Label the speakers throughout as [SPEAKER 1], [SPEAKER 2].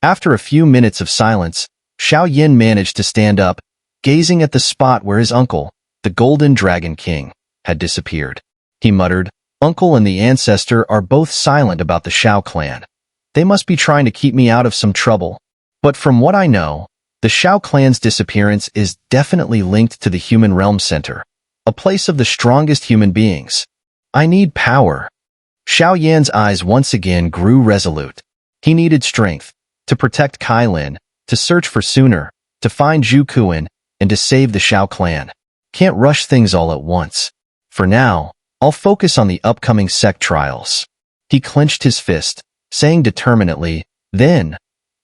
[SPEAKER 1] After a few minutes of silence, Xiao Yan managed to stand up, gazing at the spot where his uncle, the Golden Dragon King, had disappeared. He muttered, "Uncle and the ancestor are both silent about the Xiao clan. They must be trying to keep me out of some trouble. But from what I know, the Xiao clan's disappearance is definitely linked to the Human Realm Center, a place of the strongest human beings. I need power." Xiao Yan's eyes once again grew resolute. He needed strength to protect Cai Lin, to search for Sooner, to find Zhu Kuan, and to save the Xiao clan. Can't rush things all at once. For now, I'll focus on the upcoming sect trials. He clenched his fist, saying determinedly, "Then,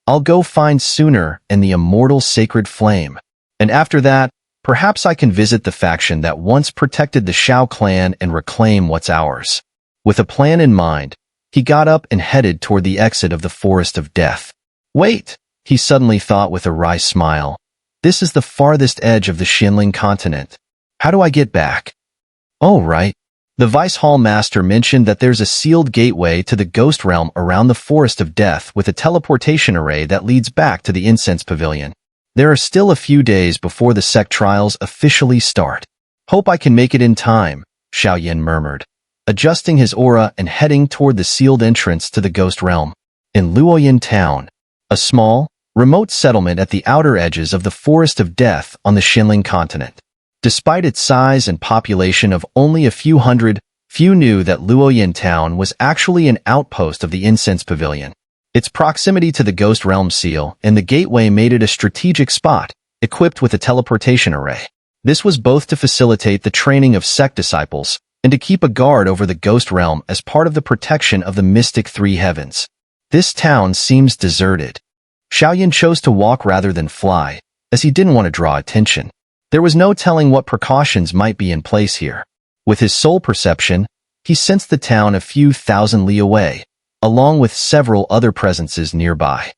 [SPEAKER 1] I'll go find Sooner and the immortal sacred flame. And after that, perhaps I can visit the faction that once protected the Xiao clan and reclaim what's ours." With a plan in mind, he got up and headed toward the exit of the Forest of Death. Wait, he suddenly thought with a wry smile. This is the farthest edge of the Xinling continent. How do I get back? Oh, right. The Vice Hall Master mentioned that there's a sealed gateway to the Ghost Realm around the Forest of Death with a teleportation array that leads back to the Incense Pavilion. There are still a few days before the sect trials officially start. Hope I can make it in time, Xiao Yan murmured, adjusting his aura and heading toward the sealed entrance to the Ghost Realm. In Luoyan Town, a small, remote settlement at the outer edges of the Forest of Death on the Xinling continent. Despite its size and population of only a few hundred, few knew that Luoyan Town was actually an outpost of the Incense Pavilion. Its proximity to the Ghost Realm seal and the gateway made it a strategic spot, equipped with a teleportation array. This was both to facilitate the training of sect disciples and to keep a guard over the Ghost Realm as part of the protection of the mystic three heavens. This town seems deserted. Xiao Yan chose to walk rather than fly, as he didn't want to draw attention. There was no telling what precautions might be in place here. With his soul perception, he sensed the town a few thousand li away, along with several other presences nearby.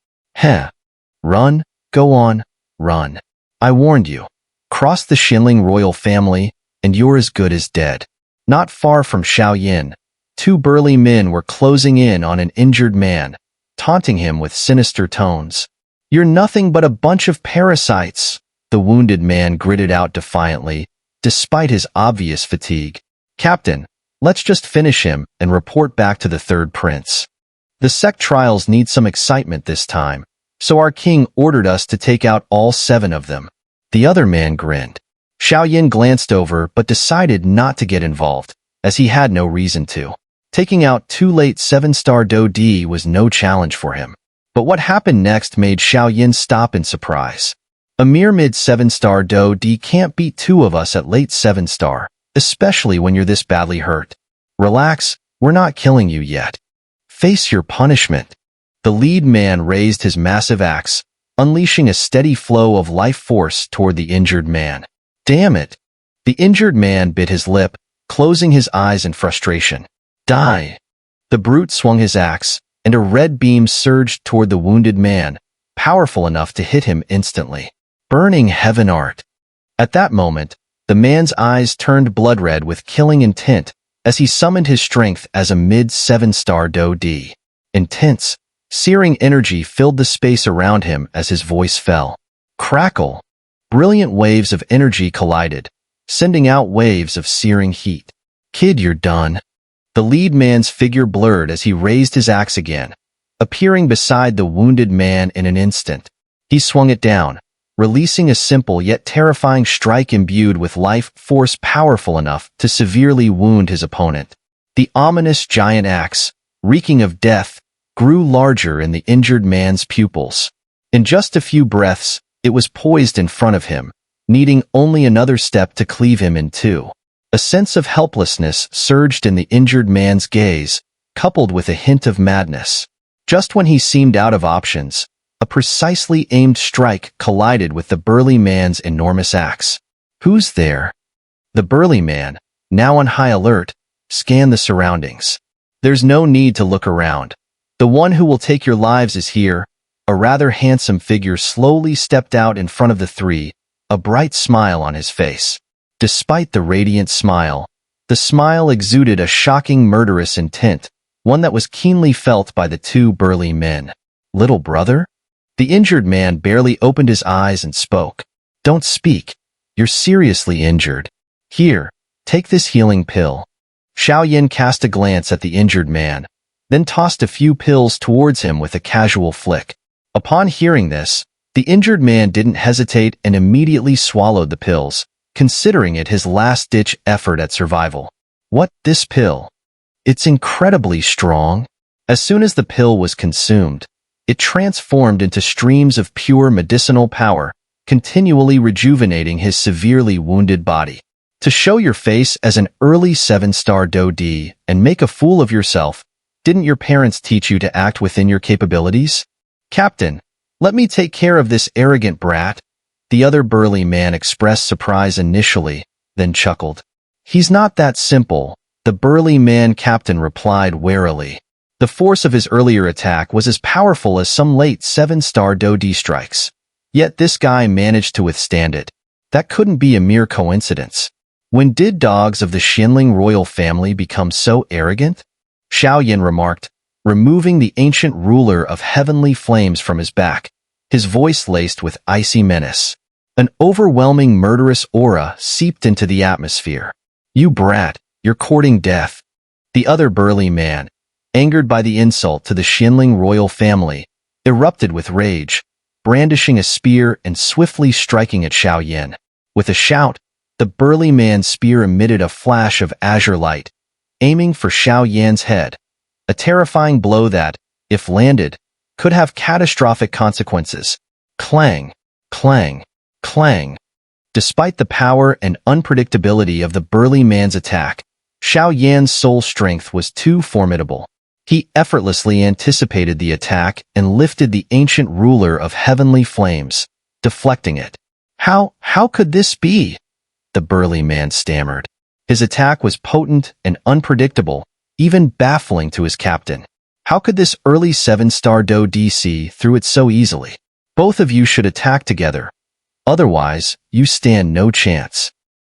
[SPEAKER 1] Run, go on, run. I warned you. Cross the Xinling royal family, and you're as good as dead. Not far from Xiao Yan, two burly men were closing in on an injured man, taunting him with sinister tones. "You're nothing but a bunch of parasites," the wounded man gritted out defiantly, despite his obvious fatigue. "Captain, let's just finish him and report back to the third prince. The sect trials need some excitement this time, so our king ordered us to take out all 7 of them." The other man grinned. Xiao Yan glanced over but decided not to get involved, as he had no reason to. Taking out 2 late 7-star Dou D was no challenge for him. But what happened next made Xiao Yan stop in surprise. A mere mid-7-star Dou D can't beat 2 of us at late 7-star, especially when you're this badly hurt. Relax, we're not killing you yet. Face your punishment. The lead man raised his massive axe, unleashing a steady flow of life force toward the injured man. Damn it! The injured man bit his lip, closing his eyes in frustration. Die! The brute swung his axe, and a red beam surged toward the wounded man, powerful enough to hit him instantly. Burning heaven art. At that moment, the man's eyes turned blood red with killing intent as he summoned his strength as a mid-7-star Dou D. Intense, searing energy filled the space around him as his voice fell. Crackle! Brilliant waves of energy collided, sending out waves of searing heat. Kid, you're done. The lead man's figure blurred as he raised his axe again, appearing beside the wounded man in an instant. He swung it down, releasing a simple yet terrifying strike imbued with life force powerful enough to severely wound his opponent. The ominous giant axe, reeking of death, grew larger in the injured man's pupils. In just a few breaths, it was poised in front of him, needing only another step to cleave him in 2. A sense of helplessness surged in the injured man's gaze, coupled with a hint of madness. Just when he seemed out of options, a precisely aimed strike collided with the burly man's enormous axe. Who's there? The burly man, now on high alert, scanned the surroundings. There's no need to look around. The one who will take your lives is here. A rather handsome figure slowly stepped out in front of the 3, a bright smile on his face. Despite the radiant smile, the smile exuded a shocking murderous intent, one that was keenly felt by the 2 burly men. Little brother? The injured man barely opened his eyes and spoke. "Don't speak. You're seriously injured. Here, take this healing pill." Xiao Yan cast a glance at the injured man, then tossed a few pills towards him with a casual flick. Upon hearing this, the injured man didn't hesitate and immediately swallowed the pills, considering it his last-ditch effort at survival. "What, this pill? It's incredibly strong." As soon as the pill was consumed, it transformed into streams of pure medicinal power, continually rejuvenating his severely wounded body. To show your face as an early 7-star Dou D and make a fool of yourself, didn't your parents teach you to act within your capabilities? "Captain, let me take care of this arrogant brat." The other burly man expressed surprise initially, then chuckled. "He's not that simple," the burly man captain replied warily. The force of his earlier attack was as powerful as some late 7-star Dou D strikes. Yet this guy managed to withstand it. That couldn't be a mere coincidence. When did dogs of the Xianling royal family become so arrogant? Xiao Yan remarked, removing the ancient ruler of heavenly flames from his back, his voice laced with icy menace. An overwhelming murderous aura seeped into the atmosphere. "You brat, you're courting death." The other burly man, angered by the insult to the Xianling royal family, erupted with rage, brandishing a spear and swiftly striking at Xiao Yan. With a shout, the burly man's spear emitted a flash of azure light, aiming for Xiao Yan's head, a terrifying blow that, if landed, could have catastrophic consequences. Clang, clang, clang. Despite the power and unpredictability of the burly man's attack, Xiao Yan's soul strength was too formidable. He effortlessly anticipated the attack and lifted the ancient ruler of heavenly flames, deflecting it. How could this be?" the burly man stammered. His attack was potent and unpredictable, even baffling to his captain. How could this early 7-star Dou D see through it so easily? "Both of you should attack together. Otherwise, you stand no chance."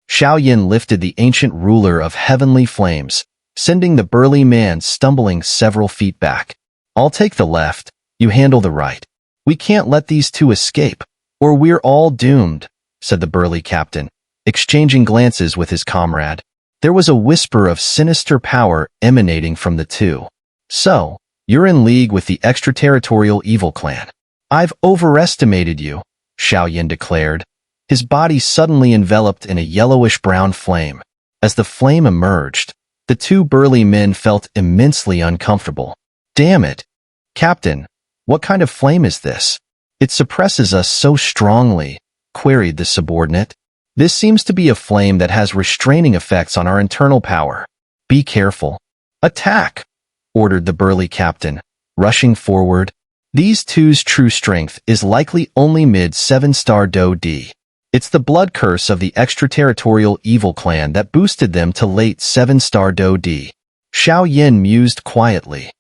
[SPEAKER 1] Xiao Yan lifted the ancient ruler of heavenly flames, sending the burly man stumbling several feet back. "I'll take the left, you handle the right. We can't let these two escape, or we're all doomed," said the burly captain, exchanging glances with his comrade. There was a whisper of sinister power emanating from the two. "So, you're in league with the extraterritorial evil clan. I've overestimated you," Xiao Yan declared, his body suddenly enveloped in a yellowish-brown flame. As the flame emerged, the two burly men felt immensely uncomfortable. "Damn it! Captain, what kind of flame is this? It suppresses us so strongly," queried the subordinate. "This seems to be a flame that has restraining effects on our internal power. Be careful." "Attack!" ordered the burly captain, rushing forward. These two's true strength is likely only mid-7-star Dou D. It's the blood curse of the extraterritorial evil clan that boosted them to late 7-star Dou D. Xiao Yan mused quietly.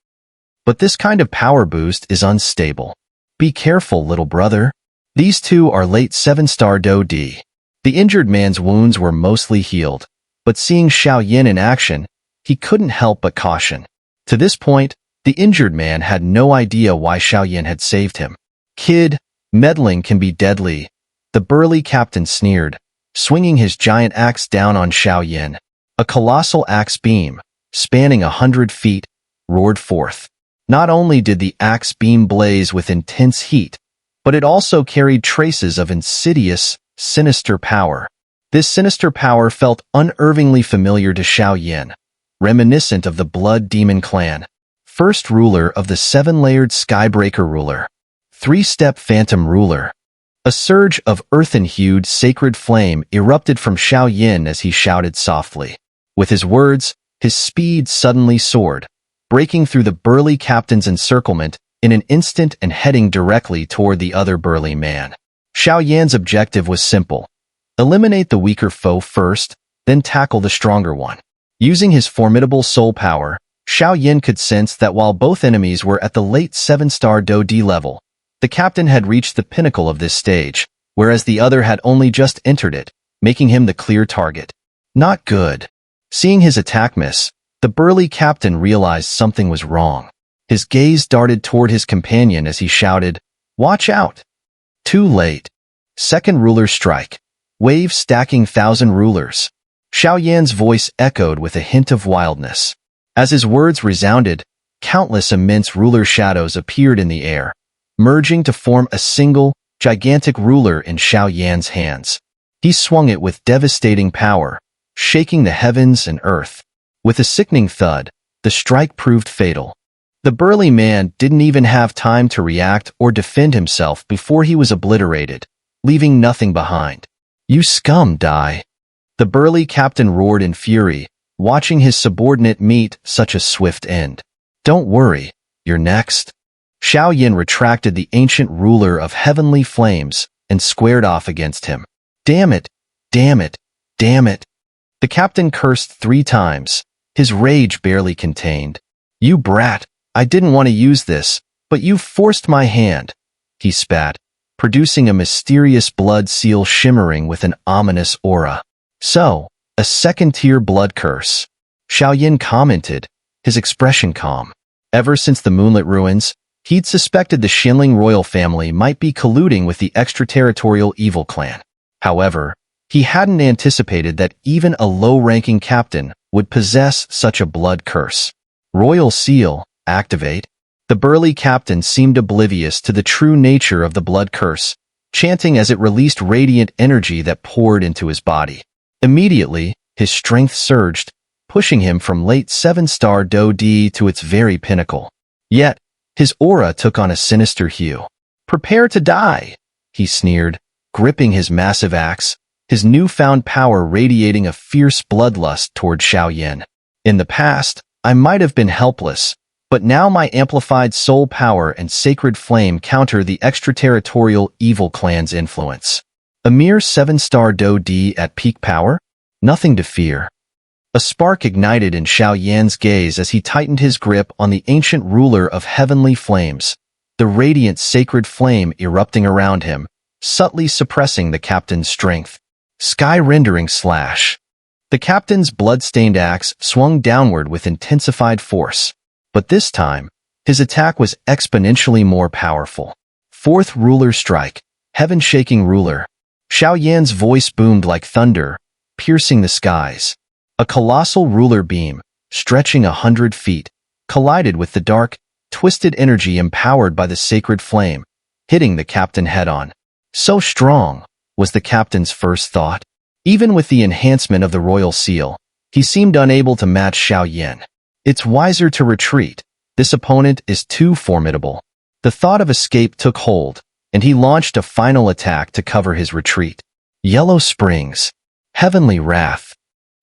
[SPEAKER 1] But this kind of power boost is unstable. Be careful, little brother. These two are late 7-star Dou D. The injured man's wounds were mostly healed, but seeing Xiao Yan in action, he couldn't help but caution. To this point, the injured man had no idea why Xiao Yan had saved him. "Kid, meddling can be deadly," the burly captain sneered, swinging his giant axe down on Xiao Yan. A colossal axe beam, spanning 100 feet, roared forth. Not only did the axe beam blaze with intense heat, but it also carried traces of insidious, sinister power. This sinister power felt unnervingly familiar to Xiao Yan, reminiscent of the Blood Demon clan, first ruler of the 7-layered Skybreaker ruler, 3-step Phantom ruler. A surge of earthen-hued sacred flame erupted from Xiao Yan as he shouted softly. With his words, his speed suddenly soared, breaking through the burly captain's encirclement in an instant and heading directly toward the other burly man. Xiao Yan's objective was simple. Eliminate the weaker foe first, then tackle the stronger one. Using his formidable soul power, Xiao Yan could sense that while both enemies were at the late 7-star Dou D level, the captain had reached the pinnacle of this stage, whereas the other had only just entered it, making him the clear target. Not good. Seeing his attack miss, the burly captain realized something was wrong. His gaze darted toward his companion as he shouted, Watch out! Too late. Second ruler strike. Wave stacking 1,000 rulers. Xiao Yan's voice echoed with a hint of wildness. As his words resounded, countless immense ruler shadows appeared in the air, merging to form a single, gigantic ruler in Xiao Yan's hands. He swung it with devastating power, shaking the heavens and earth. With a sickening thud, the strike proved fatal. The burly man didn't even have time to react or defend himself before he was obliterated, leaving nothing behind. "You scum, die!" The burly captain roared in fury, watching his subordinate meet such a swift end. "Don't worry, you're next." Xiao Yan retracted the ancient ruler of heavenly flames and squared off against him. "Damn it! Damn it! Damn it!" The captain cursed 3 times, his rage barely contained. "You brat! I didn't want to use this, but you forced my hand," he spat, producing a mysterious blood seal shimmering with an ominous aura. "So, a second-tier blood curse," Xiao Yan commented, his expression calm. Ever since the Moonlit Ruins, he'd suspected the Xinling royal family might be colluding with the extraterritorial evil clan. However, he hadn't anticipated that even a low-ranking captain would possess such a blood curse. "Royal seal, activate." The burly captain seemed oblivious to the true nature of the blood curse, chanting as it released radiant energy that poured into his body. Immediately, his strength surged, pushing him from late 7-star Dou D to its very pinnacle. Yet, his aura took on a sinister hue. "Prepare to die," he sneered, gripping his massive axe, his newfound power radiating a fierce bloodlust toward Xiao Yan. "In the past, I might have been helpless, but now my amplified soul power and sacred flame counter the extraterritorial evil clan's influence. A mere 7-star Dou D at peak power? Nothing to fear." A spark ignited in Xiao Yan's gaze as he tightened his grip on the ancient ruler of heavenly flames, the radiant sacred flame erupting around him, subtly suppressing the captain's strength. Sky-rendering slash. The captain's blood-stained axe swung downward with intensified force. But this time, his attack was exponentially more powerful. Fourth ruler strike, heaven-shaking ruler. Xiao Yan's voice boomed like thunder, piercing the skies. A colossal ruler beam, stretching 100 feet, collided with the dark, twisted energy empowered by the sacred flame, hitting the captain head-on. So strong, was the captain's first thought. Even with the enhancement of the royal seal, he seemed unable to match Xiao Yan. "It's wiser to retreat. This opponent is too formidable." The thought of escape took hold, and he launched a final attack to cover his retreat. Yellow Springs. Heavenly Wrath.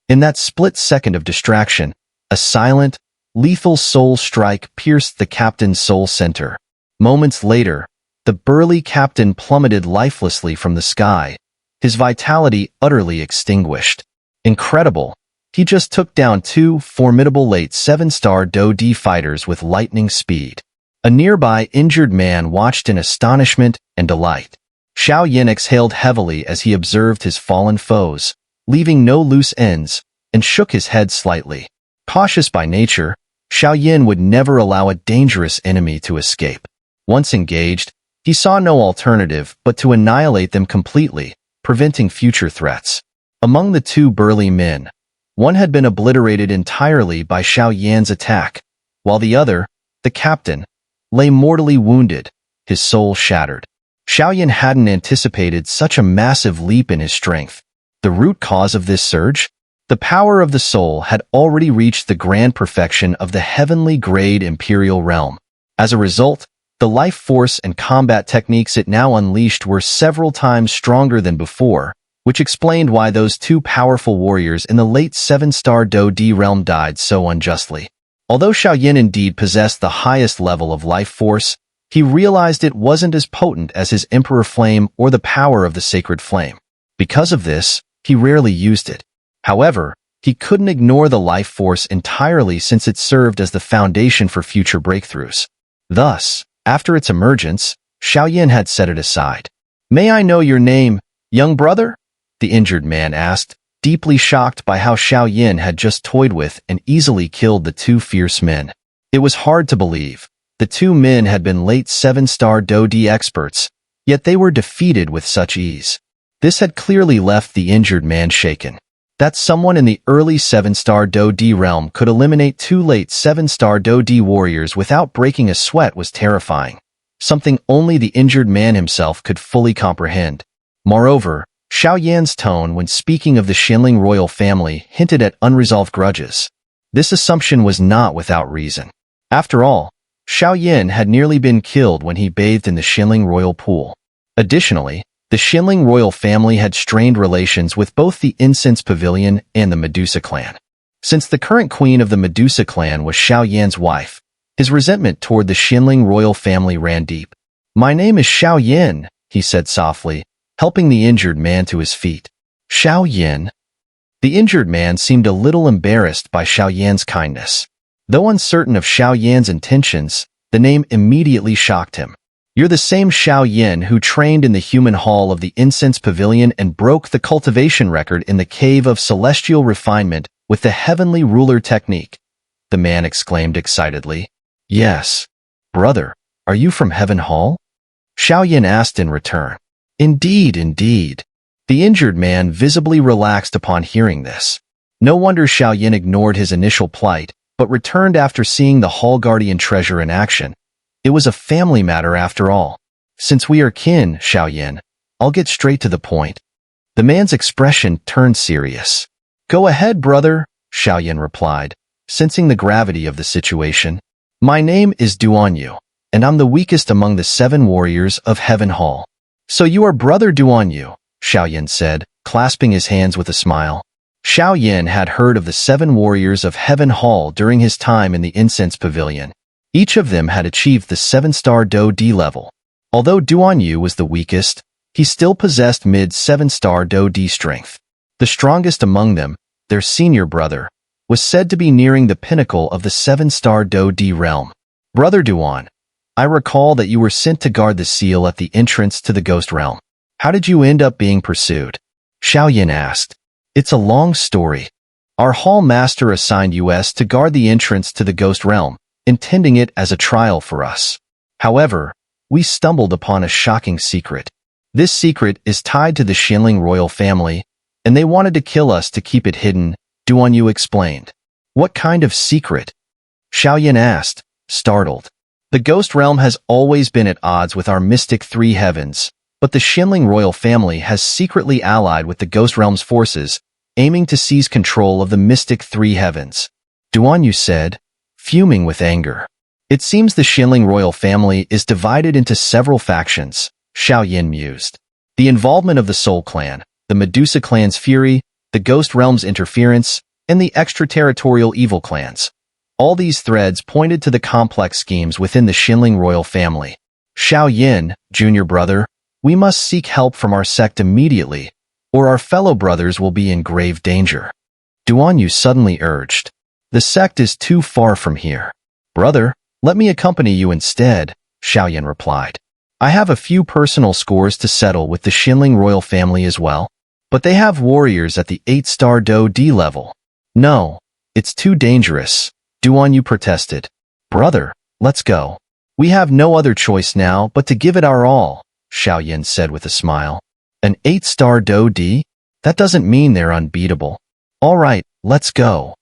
[SPEAKER 1] In that split second of distraction, a silent, lethal soul strike pierced the captain's soul center. Moments later, the burly captain plummeted lifelessly from the sky, his vitality utterly extinguished. Incredible. He just took down 2 formidable late 7-star Dou D fighters with lightning speed. A nearby injured man watched in astonishment and delight. Xiao Yan exhaled heavily as he observed his fallen foes, leaving no loose ends, and shook his head slightly. Cautious by nature, Xiao Yan would never allow a dangerous enemy to escape. Once engaged, he saw no alternative but to annihilate them completely, preventing future threats. Among the 2 burly men, one had been obliterated entirely by Xiao Yan's attack, while the other, the captain, lay mortally wounded, his soul shattered. Xiao Yan hadn't anticipated such a massive leap in his strength. The root cause of this surge? The power of the soul had already reached the grand perfection of the heavenly grade imperial realm. As a result, the life force and combat techniques it now unleashed were several times stronger than before, which explained why those 2 powerful warriors in the late 7-star Dou D realm died so unjustly. Although Xiao Yan indeed possessed the highest level of life force, he realized it wasn't as potent as his Emperor Flame or the power of the Sacred Flame. Because of this, he rarely used it. However, he couldn't ignore the life force entirely since it served as the foundation for future breakthroughs. Thus, after its emergence, Xiao Yan had set it aside. "May I know your name, young brother?" the injured man asked, deeply shocked by how Xiao Yan had just toyed with and easily killed the 2 fierce men. It was hard to believe. The two men had been late 7-star Dou D experts, yet they were defeated with such ease. This had clearly left the injured man shaken. That someone in the early 7-star Dou D realm could eliminate two late 7-star Dou D warriors without breaking a sweat was terrifying, something only the injured man himself could fully comprehend. Moreover, Xiao Yan's tone when speaking of the Xianling royal family hinted at unresolved grudges. This assumption was not without reason. After all, Xiao Yan had nearly been killed when he bathed in the Xianling royal pool. Additionally, the Xianling royal family had strained relations with both the Incense Pavilion and the Medusa clan. Since the current queen of the Medusa clan was Xiao Yan's wife, his resentment toward the Xianling royal family ran deep. "My name is Xiao Yan," he said softly, helping the injured man to his feet. "Xiao Yan?" The injured man seemed a little embarrassed by Xiao Yan's kindness. Though uncertain of Xiao Yan's intentions, the name immediately shocked him. "You're the same Xiao Yan who trained in the human hall of the Incense Pavilion and broke the cultivation record in the Cave of Celestial Refinement with the Heavenly Ruler technique," the man exclaimed excitedly. "Yes. Brother, are you from Heaven Hall?" Xiao Yan asked in return. "Indeed, indeed." The injured man visibly relaxed upon hearing this. No wonder Xiao Yan ignored his initial plight, but returned after seeing the Hall Guardian treasure in action. It was a family matter after all. "Since we are kin, Xiao Yan, I'll get straight to the point." The man's expression turned serious. "Go ahead, brother," Xiao Yan replied, sensing the gravity of the situation. "My name is Dou Xian, and I'm the weakest among the 7 warriors of Heaven Hall." "So you are brother Dou Xian," Xiao Yan said, clasping his hands with a smile. Xiao Yan had heard of the 7 warriors of Heaven Hall during his time in the Incense Pavilion. Each of them had achieved the 7-star Dou D level. Although Dou Xian was the weakest, he still possessed mid-7-star Dou D strength. The strongest among them, their senior brother, was said to be nearing the pinnacle of the 7-star Dou D realm. "Brother Dou Xian, I recall that you were sent to guard the seal at the entrance to the Ghost Realm. How did you end up being pursued?" Xiao Yan asked. "It's a long story. Our hall master assigned us to guard the entrance to the Ghost Realm, intending it as a trial for us. However, we stumbled upon a shocking secret. This secret is tied to the Xianling royal family, and they wanted to kill us to keep it hidden," Dou Xian explained. "What kind of secret?" Xiao Yan asked, startled. "The Ghost Realm has always been at odds with our mystic 3 heavens, but the Xianling royal family has secretly allied with the Ghost Realm's forces, aiming to seize control of the mystic 3 heavens," Dou Xian said, fuming with anger. "It seems the Xianling royal family is divided into several factions," Xiao Yan mused. "The involvement of the Soul Clan, the Medusa clan's fury, the Ghost Realm's interference, and the extraterritorial evil clans. All these threads pointed to the complex schemes within the Xianling royal family. Xiao Yan, junior brother, we must seek help from our sect immediately, or our fellow brothers will be in grave danger," Dou Xian suddenly urged. "The sect is too far from here." "Brother, let me accompany you instead," Xiao Yan replied. "I have a few personal scores to settle with the Xianling royal family as well, but they have warriors at the 8-star Dou D level." "No, it's too dangerous," Dou Xian protested. "Brother, let's go. We have no other choice now but to give it our all," Xiao Yan said with a smile. "An 8-star Dou D? That doesn't mean they're unbeatable. All right, let's go."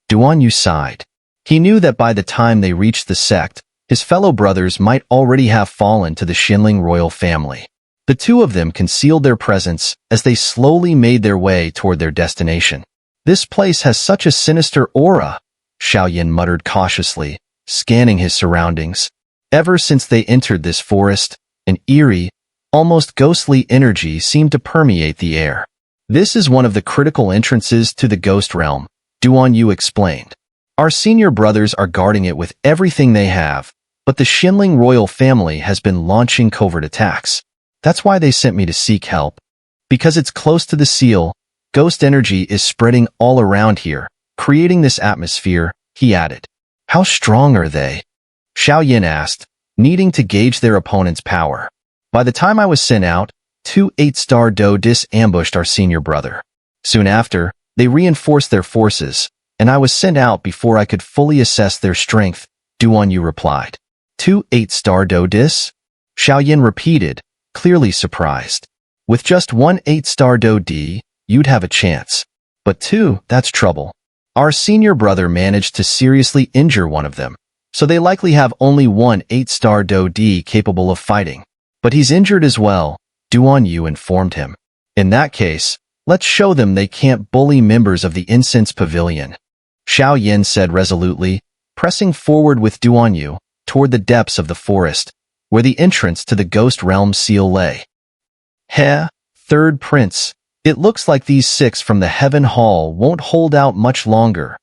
[SPEAKER 1] Dou Xian sighed. He knew that by the time they reached the sect, his fellow brothers might already have fallen to the Xianling royal family. The two of them concealed their presence as they slowly made their way toward their destination. "This place has such a sinister aura," Xiao Yan muttered cautiously, scanning his surroundings. Ever since they entered this forest, an eerie, almost ghostly energy seemed to permeate the air. "This is one of the critical entrances to the Ghost Realm," Dou Xian explained. "Our senior brothers are guarding it with everything they have, but the Xianling royal family has been launching covert attacks. That's why they sent me to seek help. Because it's close to the seal, ghost energy is spreading all around here, creating this atmosphere," he added. "How strong are they?" Xiao Yan asked, needing to gauge their opponent's power. "By the time I was sent out, 2 8-star Dou Dis ambushed our senior brother. Soon after, they reinforced their forces, and I was sent out before I could fully assess their strength," Dou Xian replied. 2 8-star Dou dis? Xiao Yan repeated, clearly surprised. With just 1 8-star Dou di, you'd have a chance. But 2, that's trouble. Our senior brother managed to seriously injure one of them, so they likely have only 1 8-star Dou di capable of fighting. But he's injured as well, Dou Yu informed him. In that case, let's show them they can't bully members of the Incense Pavilion. Xiao Yan said resolutely, pressing forward with Dou Yu toward the depths of the forest, where the entrance to the Ghost Realm seal lay. Heh, third prince. It looks like these 6 from the Heaven Hall won't hold out much longer.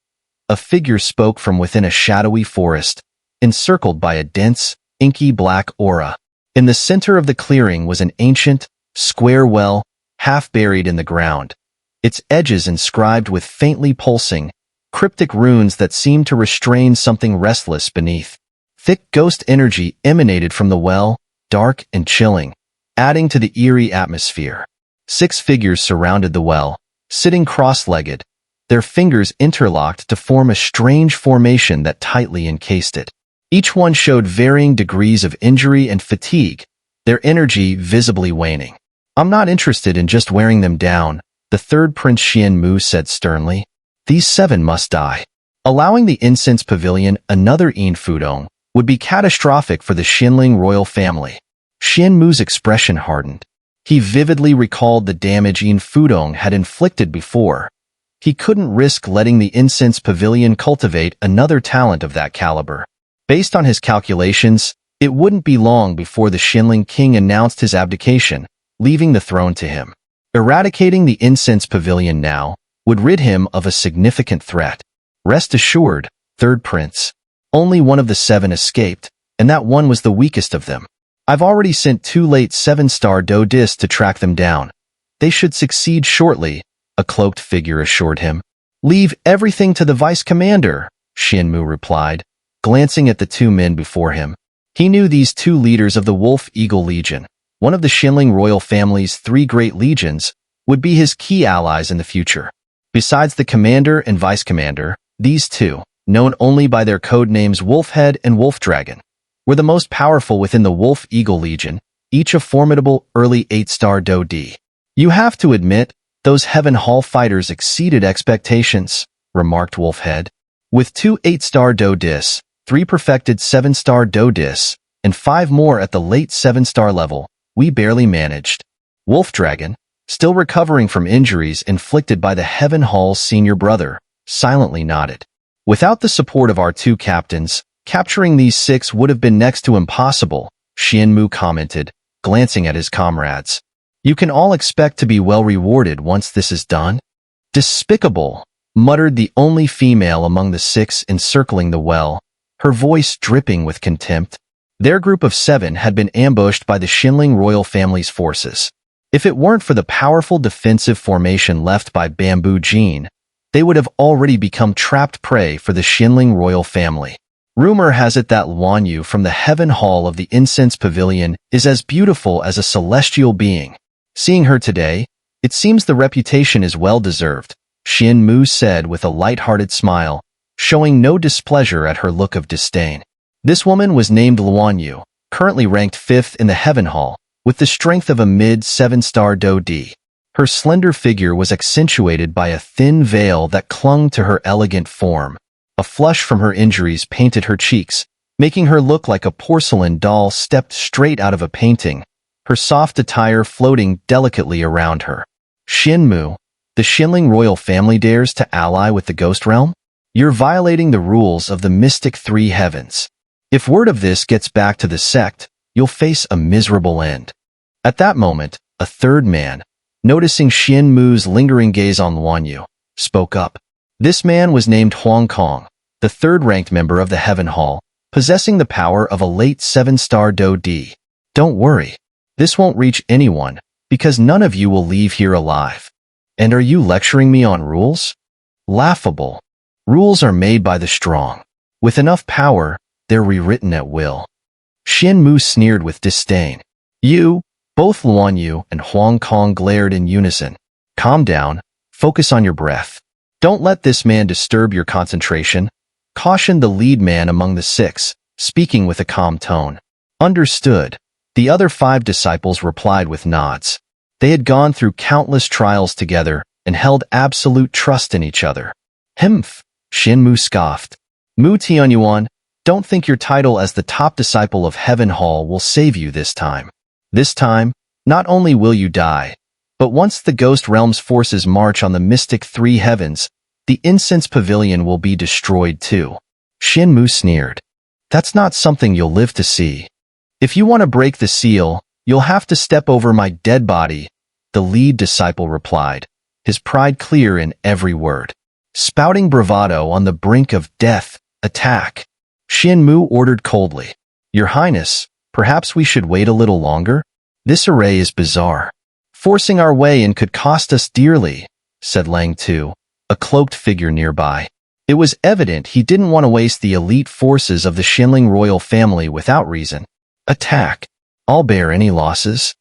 [SPEAKER 1] A figure spoke from within a shadowy forest, encircled by a dense, inky black aura. In the center of the clearing was an ancient, square well, half buried in the ground, its edges inscribed with faintly pulsing, cryptic runes that seemed to restrain something restless beneath. Thick ghost energy emanated from the well, dark and chilling, adding to the eerie atmosphere. 6 figures surrounded the well, sitting cross-legged, their fingers interlocked to form a strange formation that tightly encased it. Each one showed varying degrees of injury and fatigue, their energy visibly waning. I'm not interested in just wearing them down, the third Prince Xianmu said sternly. These 7 must die. Allowing the Incense Pavilion another Fudong would be catastrophic for the Xinling royal family. Xianmu's expression hardened. He vividly recalled the damage Fudong had inflicted before. He couldn't risk letting the Incense Pavilion cultivate another talent of that caliber. Based on his calculations, it wouldn't be long before the Xinling king announced his abdication, leaving the throne to him. Eradicating the Incense Pavilion now would rid him of a significant threat. Rest assured, third prince. Only one of the 7 escaped, and that one was the weakest of them. I've already sent 2 late 7-star Dou dis to track them down. They should succeed shortly, a cloaked figure assured him. Leave everything to the vice commander, Xianmu replied, glancing at the 2 men before him. He knew these 2 leaders of the Wolf Eagle Legion, one of the Xinling royal family's 3 great legions, would be his key allies in the future. Besides the commander and vice commander, these 2, known only by their code names Wolfhead and Wolfdragon, were the most powerful within the Wolf Eagle Legion, each a formidable early 8-star Dou di. You have to admit, those Heaven Hall fighters exceeded expectations, remarked Wolfhead. With 2 8-star Dou dis, 3 perfected 7-star Dou dis, and 5 more at the late 7-star level, we barely managed. Wolfdragon, still recovering from injuries inflicted by the Heaven Hall's senior brother, silently nodded. Without the support of our 2 captains, capturing these 6 would have been next to impossible, Xianmu commented, glancing at his comrades. You can all expect to be well rewarded once this is done. Despicable, muttered the only female among the 6 encircling the well, her voice dripping with contempt. Their group of 7 had been ambushed by the Xinling royal family's forces. If it weren't for the powerful defensive formation left by Bamboo Jean, they would have already become trapped prey for the Xinling royal family. Rumor has it that Luan Yu from the Heaven Hall of the Incense Pavilion is as beautiful as a celestial being. Seeing her today, it seems the reputation is well-deserved, Xianmu said with a light-hearted smile, showing no displeasure at her look of disdain. This woman was named Luan Yu, currently ranked 5th in the Heaven Hall, with the strength of a mid-7-star Dou di. Her slender figure was accentuated by a thin veil that clung to her elegant form. A flush from her injuries painted her cheeks, making her look like a porcelain doll stepped straight out of a painting, her soft attire floating delicately around her. Xianmu, the Xinling royal family dares to ally with the Ghost Realm? You're violating the rules of the Mystic 3 Heavens. If word of this gets back to the sect, you'll face a miserable end. At that moment, a third man, noticing Xianmu's lingering gaze on Luan Yu, spoke up. This man was named Huang Kong, the 3rd-ranked member of the Heaven Hall, possessing the power of a late 7-star Dou di. Don't worry, this won't reach anyone, because none of you will leave here alive. And are you lecturing me on rules? Laughable. Rules are made by the strong. With enough power, they're rewritten at will. Xianmu sneered with disdain. You, both Luan Yu and Huang Kong glared in unison. Calm down, focus on your breath. Don't let this man disturb your concentration, cautioned the lead man among the 6, speaking with a calm tone. Understood. The other 5 disciples replied with nods. They had gone through countless trials together and held absolute trust in each other. Humph, Xin Mu scoffed. Mu Tianyuan, don't think your title as the top disciple of Heaven Hall will save you this time. This time, not only will you die, but once the Ghost Realm's forces march on the mystic 3 heavens, the incense pavilion will be destroyed too. Xin Mu sneered. That's not something you'll live to see. If you want to break the seal, you'll have to step over my dead body, the lead disciple replied, his pride clear in every word. Spouting bravado on the brink of death, attack. Xin Mu ordered coldly. Your Highness, perhaps we should wait a little longer? This array is bizarre. Forcing our way in could cost us dearly, said Lang Tu, a cloaked figure nearby. It was evident he didn't want to waste the elite forces of the Xinling royal family without reason. Attack. I'll bear any losses,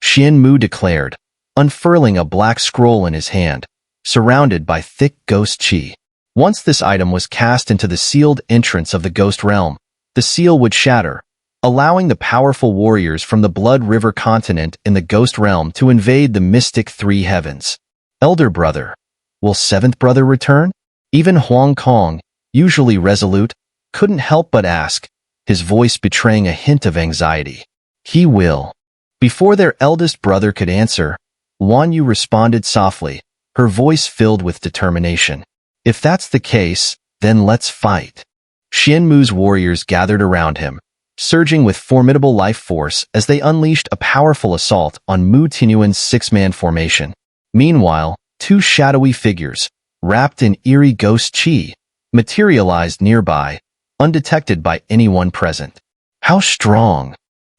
[SPEAKER 1] Xin Mu declared, unfurling a black scroll in his hand, surrounded by thick ghost qi. Once this item was cast into the sealed entrance of the Ghost Realm, the seal would shatter, allowing the powerful warriors from the Blood River continent in the Ghost Realm to invade the mystic 3 heavens. Elder brother, will 7th brother return? Even Huang Kong, usually resolute, couldn't help but ask, his voice betraying a hint of anxiety. He will. Before their eldest brother could answer, Wan Yu responded softly, her voice filled with determination. If that's the case, then let's fight. Xin Mu's warriors gathered around him, surging with formidable life force as they unleashed a powerful assault on Mu Tianyuan's 6-man formation. Meanwhile, 2 shadowy figures, wrapped in eerie ghost qi, materialized nearby, undetected by anyone present. How strong!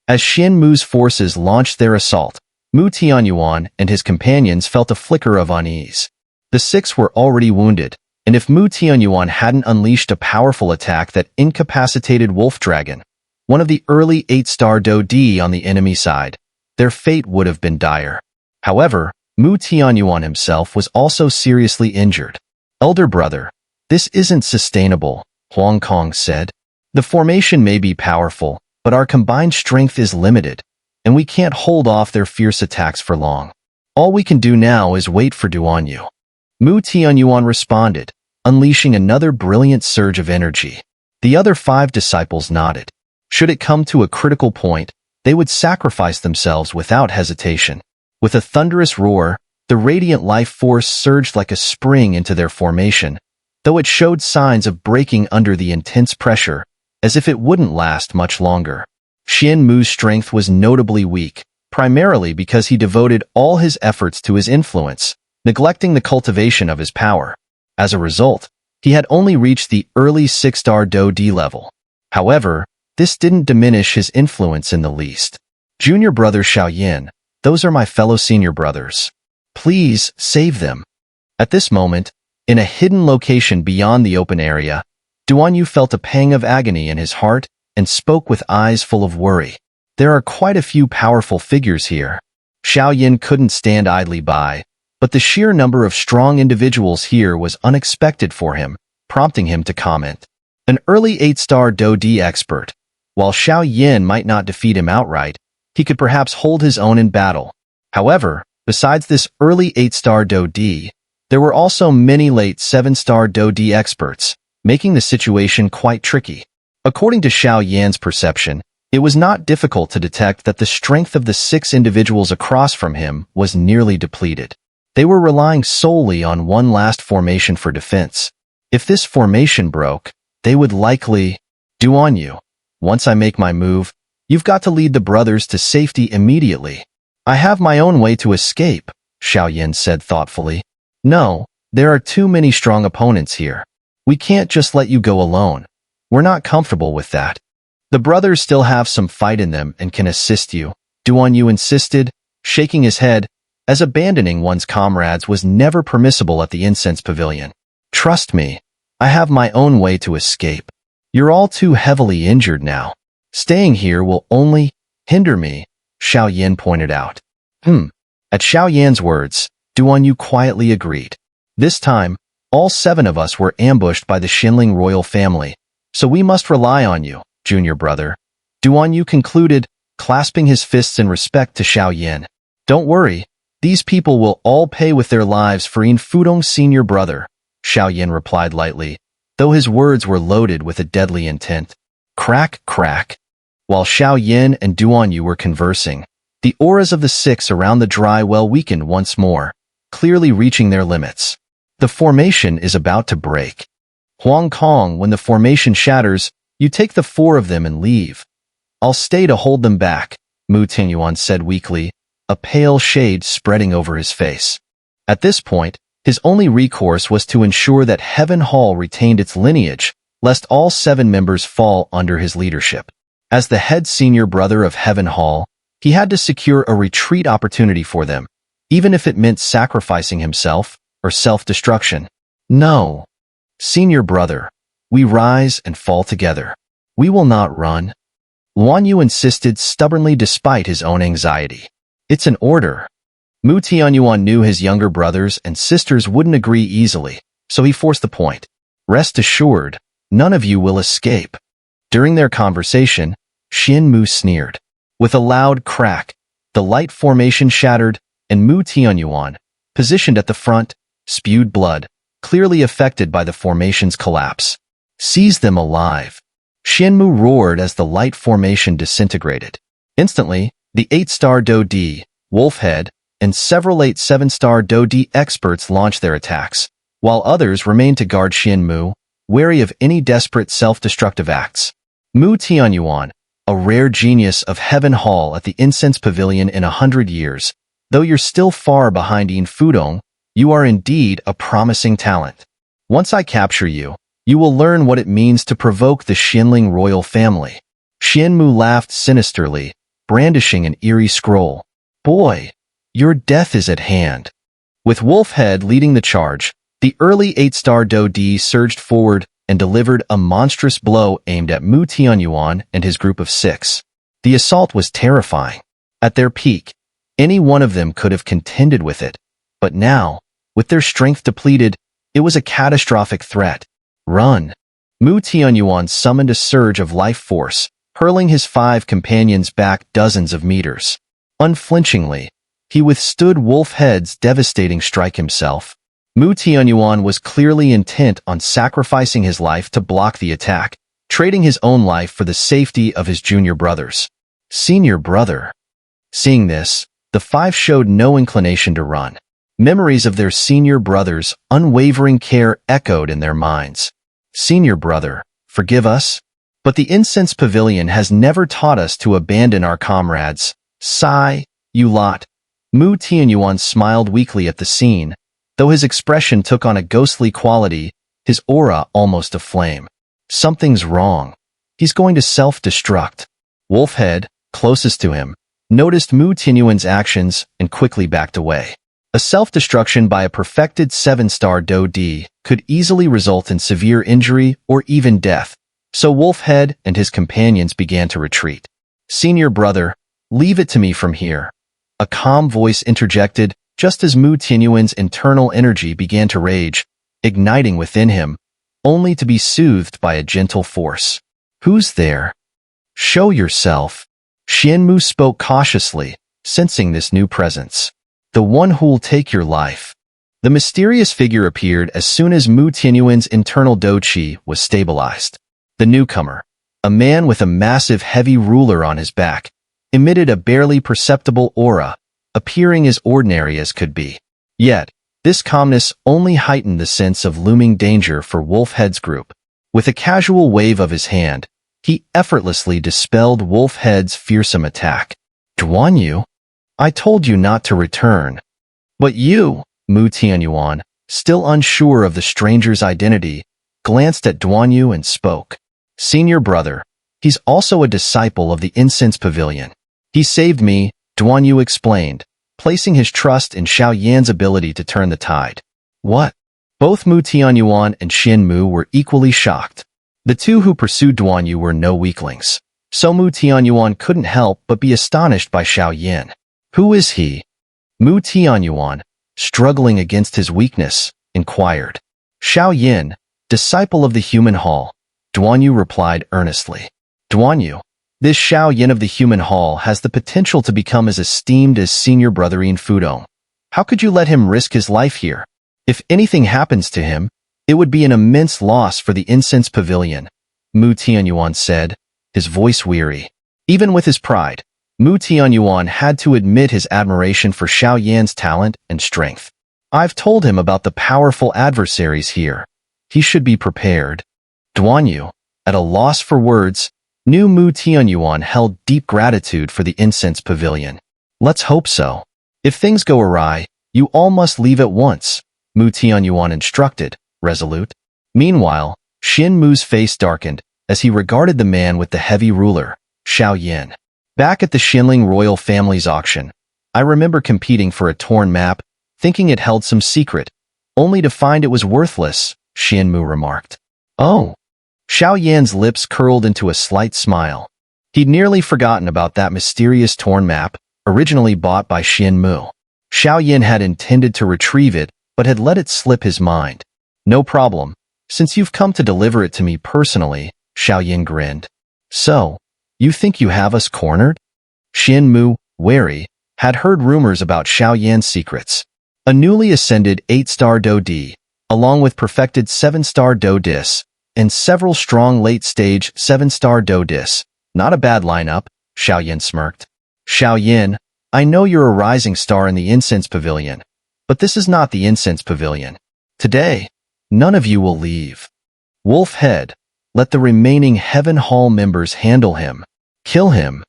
[SPEAKER 1] As Xin Mu's forces launched their assault, Mu Tianyuan and his companions felt a flicker of unease. The 6 were already wounded, and if Mu Tianyuan hadn't unleashed a powerful attack that incapacitated Wolf Dragon, one of the early 8-star Dou Di on the enemy side, their fate would have been dire. However, Mu Tianyuan himself was also seriously injured. Elder brother, this isn't sustainable, Huang Kong said. The formation may be powerful, but our combined strength is limited, and we can't hold off their fierce attacks for long. All we can do now is wait for Duanyu. Mu Tianyuan responded, unleashing another brilliant surge of energy. The other 5 disciples nodded. Should it come to a critical point, they would sacrifice themselves without hesitation. With a thunderous roar, the radiant life force surged like a spring into their formation, though it showed signs of breaking under the intense pressure, as if it wouldn't last much longer. Xin Mu's strength was notably weak, primarily because he devoted all his efforts to his influence, neglecting the cultivation of his power. As a result, he had only reached the early 6-star Dou Di level. However, this didn't diminish his influence in the least. Junior brother Xiao Yan, those are my fellow senior brothers. Please, save them. At this moment, in a hidden location beyond the open area, Duanyu felt a pang of agony in his heart and spoke with eyes full of worry. There are quite a few powerful figures here. Xiao Yan couldn't stand idly by, but the sheer number of strong individuals here was unexpected for him, prompting him to comment. An early 8-star Dou Di expert. While Xiao Yan might not defeat him outright, he could perhaps hold his own in battle. However, besides this early 8-star Dou Di, there were also many late 7-star Dou Di experts, making the situation quite tricky. According to Xiao Yan's perception, it was not difficult to detect that the strength of the 6 individuals across from him was nearly depleted. They were relying solely on one last formation for defense. If this formation broke, they would likely... Duanyu, once I make my move, you've got to lead the brothers to safety immediately. I have my own way to escape, Xiao Yan said thoughtfully. No, there are too many strong opponents here. We can't just let you go alone. We're not comfortable with that. The brothers still have some fight in them and can assist you, Duanyu insisted, shaking his head, as abandoning one's comrades was never permissible at the incense pavilion. Trust me, I have my own way to escape. You're all too heavily injured now. Staying here will only hinder me, Xiao Yan pointed out. At Xiao Yan's words, Duanyu quietly agreed. This time, all 7 of us were ambushed by the Xinling royal family, so we must rely on you, junior brother, Dou Yu concluded, clasping his fists in respect to Xiao Yan. Don't worry, these people will all pay with their lives for Fudong's senior brother, Xiao Yan replied lightly, though his words were loaded with a deadly intent. Crack, crack. While Xiao Yan and Dou Yu were conversing, the auras of the six around the dry well weakened once more, clearly reaching their limits. The formation is about to break. Huang Kong, when the formation shatters, you take the four of them and leave. I'll stay to hold them back, Mu Tianyuan said weakly, a pale shade spreading over his face. At this point, his only recourse was to ensure that Heaven Hall retained its lineage, lest all 7 members fall under his leadership. As the head senior brother of Heaven Hall, he had to secure a retreat opportunity for them, even if it meant sacrificing himself or self-destruction. No. Senior brother, we rise and fall together. We will not run. Luan Yu insisted stubbornly despite his own anxiety. It's an order. Mu Tianyuan knew his younger brothers and sisters wouldn't agree easily, so he forced the point. Rest assured, none of you will escape. During their conversation, Xin Mu sneered. With a loud crack, the light formation shattered, and Mu Tianyuan, positioned at the front, spewed blood, clearly affected by the formation's collapse. Seize them alive. Xin Mu roared as the light formation disintegrated. Instantly, the 8-star Dou Di, Wolfhead, and several 8 7-star Dou Di experts launched their attacks, while others remained to guard Xin Mu, wary of any desperate self-destructive acts. Mu Tianyuan, a rare genius of Heaven Hall at the Incense Pavilion in 100 years, though you're still far behind Fudong, you are indeed a promising talent. Once I capture you, you will learn what it means to provoke the Xinling royal family. Xin Mu laughed sinisterly, brandishing an eerie scroll. Boy, your death is at hand. With Wolfhead leading the charge, the early 8-star Dou Di surged forward and delivered a monstrous blow aimed at Mu Tianyuan and his group of 6. The assault was terrifying. At their peak, any one of them could have contended with it, but now, with their strength depleted, it was a catastrophic threat. Run! Mu Tianyuan summoned a surge of life force, hurling his 5 companions back dozens of meters. Unflinchingly, he withstood Wolfhead's devastating strike himself. Mu Tianyuan was clearly intent on sacrificing his life to block the attack, trading his own life for the safety of his junior brothers. Senior brother. Seeing this, the 5 showed no inclination to run. Memories of their senior brother's unwavering care echoed in their minds. Senior brother, forgive us? But the Incense Pavilion has never taught us to abandon our comrades. Sigh, you lot. Mu Tianyuan smiled weakly at the scene, though his expression took on a ghostly quality, his aura almost aflame. Something's wrong. He's going to self-destruct. Wolfhead, closest to him, noticed Mu Tianyuan's actions and quickly backed away. A self-destruction by a perfected 7-star Dou Di could easily result in severe injury or even death, so Wolfhead and his companions began to retreat. Senior brother, leave it to me from here. A calm voice interjected just as Mu Tianyuan's internal energy began to rage, igniting within him, only to be soothed by a gentle force. Who's there? Show yourself. Xin Mu spoke cautiously, sensing this new presence. The one who'll take your life. The mysterious figure appeared as soon as Mu Tianyuan's internal Dou Qi was stabilized. The newcomer, a man with a massive heavy ruler on his back, emitted a barely perceptible aura, appearing as ordinary as could be. Yet, this calmness only heightened the sense of looming danger for Wolfhead's group. With a casual wave of his hand, he effortlessly dispelled Wolfhead's fearsome attack. Dou Yu? I told you not to return. But you, Mu Tianyuan, still unsure of the stranger's identity, glanced at Dou Yu and spoke. Senior brother, he's also a disciple of the Incense Pavilion. He saved me, Dou Yu explained, placing his trust in Xiao Yan's ability to turn the tide. What? Both Mu Tianyuan and Xin Mu were equally shocked. The two who pursued Dou Yu were no weaklings, so Mu Tianyuan couldn't help but be astonished by Xiao Yan. Who is he? Mu Tianyuan, struggling against his weakness, inquired. Xiao Yan, disciple of the Human Hall, Dou Yu replied earnestly. Duanyu, this Xiao Yan of the human hall has the potential to become as esteemed as senior brother in Fudong. How could you let him risk his life here? If anything happens to him, it would be an immense loss for the incense pavilion, Mu Tianyuan said, his voice weary. Even with his pride, Mu Tianyuan had to admit his admiration for Xiao Yan's talent and strength. I've told him about the powerful adversaries here. He should be prepared. Duanyu, at a loss for words, knew Mu Tianyuan held deep gratitude for the incense pavilion. Let's hope so. If things go awry, you all must leave at once, Mu Tianyuan instructed, resolute. Meanwhile, Xin Mu's face darkened as he regarded the man with the heavy ruler, Xiao Yan. Back at the Xinling royal family's auction, I remember competing for a torn map, thinking it held some secret, only to find it was worthless, Xin Mu remarked. Oh. Xiao Yan's lips curled into a slight smile. He'd nearly forgotten about that mysterious torn map, originally bought by Xin Mu. Xiao Yan had intended to retrieve it, but had let it slip his mind. No problem. Since you've come to deliver it to me personally, Xiao Yan grinned. So, you think you have us cornered? Xin Mu, wary, had heard rumors about Xiao Yan's secrets. A newly ascended 8-star Dou Di, along with perfected 7-star Dou Dis, and several strong late-stage 7-star Dou Dis. Not a bad lineup, Xiao Yan smirked. Xiao Yan, I know you're a rising star in the incense pavilion, but this is not the incense pavilion. Today, none of you will leave. Wolf Head, let the remaining Heaven Hall members handle him. Kill him.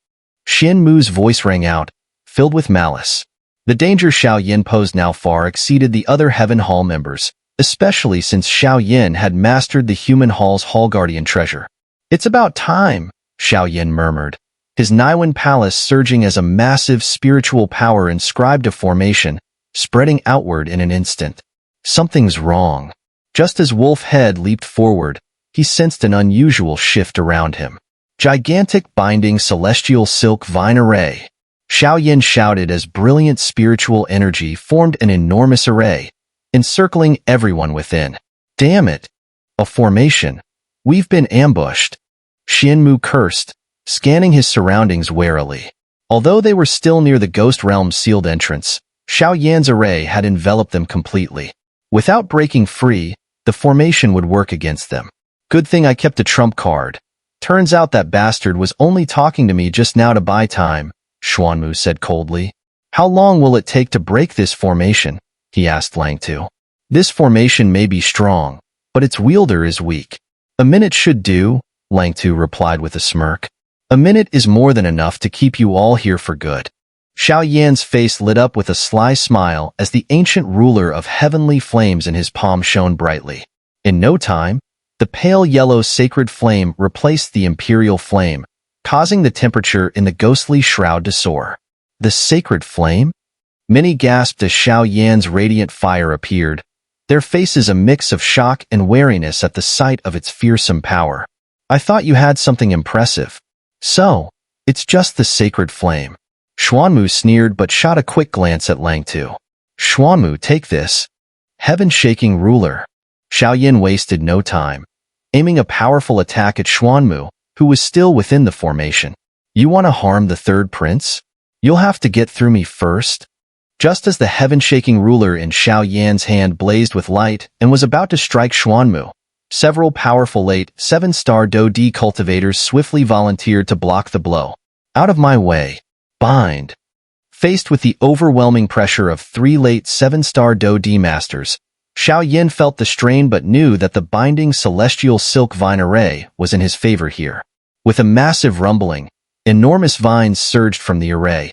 [SPEAKER 1] Xin Mu's voice rang out, filled with malice. The danger Xiao Yan posed now far exceeded the other Heaven Hall members, especially since Xiao Yan had mastered the human hall's Hall Guardian treasure. It's about time, Xiao Yan murmured, his Naiwan palace surging as a massive spiritual power inscribed a formation, spreading outward in an instant. Something's wrong. Just as Wolf Head leaped forward, he sensed an unusual shift around him. Gigantic binding celestial silk vine array. Xiao Yan shouted as brilliant spiritual energy formed an enormous array, encircling everyone within. Damn it! A formation. We've been ambushed. Xin Mu cursed, scanning his surroundings warily. Although they were still near the Ghost Realm's sealed entrance, Xiao Yan's array had enveloped them completely. Without breaking free, the formation would work against them. Good thing I kept a trump card. Turns out that bastard was only talking to me just now to buy time, Xuanmu said coldly. How long will it take to break this formation? He asked Langtu. This formation may be strong, but its wielder is weak. A minute should do, Langtu replied with a smirk. A minute is more than enough to keep you all here for good. Xiao Yan's face lit up with a sly smile as the ancient ruler of heavenly flames in his palm shone brightly. In no time, the pale yellow sacred flame replaced the imperial flame, causing the temperature in the ghostly shroud to soar. The sacred flame? Many gasped as Xiao Yan's radiant fire appeared, their faces a mix of shock and wariness at the sight of its fearsome power. I thought you had something impressive. So, it's just the sacred flame. Xuanmu sneered but shot a quick glance at Langtu. Xuanmu, take this. Heaven-shaking ruler. Xiao Yan wasted no time, aiming a powerful attack at Xuanmu, who was still within the formation. You want to harm the third prince? You'll have to get through me first. Just as the heaven-shaking ruler in Xiao Yan's hand blazed with light and was about to strike Xuanmu, several powerful late 7-star Dou Di cultivators swiftly volunteered to block the blow. Out of my way. Bind. Faced with the overwhelming pressure of 3 late 7-star Dou Di masters, Xiao Yan felt the strain but knew that the binding celestial silk vine array was in his favor here. With a massive rumbling, enormous vines surged from the array,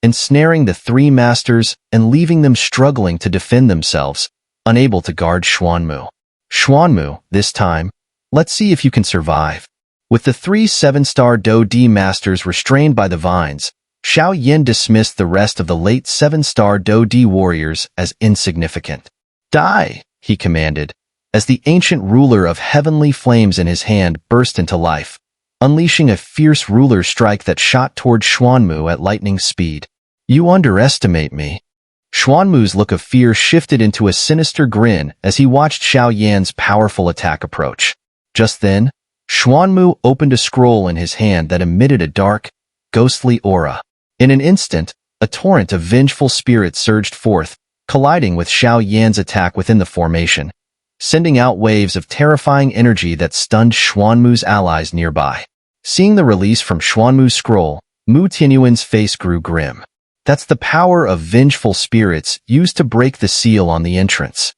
[SPEAKER 1] ensnaring the 3 masters and leaving them struggling to defend themselves, unable to guard Xuanmu. Xuanmu, this time, let's see if you can survive. With the 3 7-star Dou Di masters restrained by the vines, Xiao Yan dismissed the rest of the late 7-star Dou Di warriors as insignificant. Die, he commanded, as the ancient ruler of heavenly flames in his hand burst into life, unleashing a fierce ruler strike that shot toward Xuanmu at lightning speed. You underestimate me. Xuanmu's look of fear shifted into a sinister grin as he watched Xiao Yan's powerful attack approach. Just then, Xuanmu opened a scroll in his hand that emitted a dark, ghostly aura. In an instant, a torrent of vengeful spirits surged forth, colliding with Xiao Yan's attack within the formation, sending out waves of terrifying energy that stunned Xuanmu's allies nearby. Seeing the release from Xuanmu's scroll, Mu Tianyuan's face grew grim. That's the power of vengeful spirits used to break the seal on the entrance.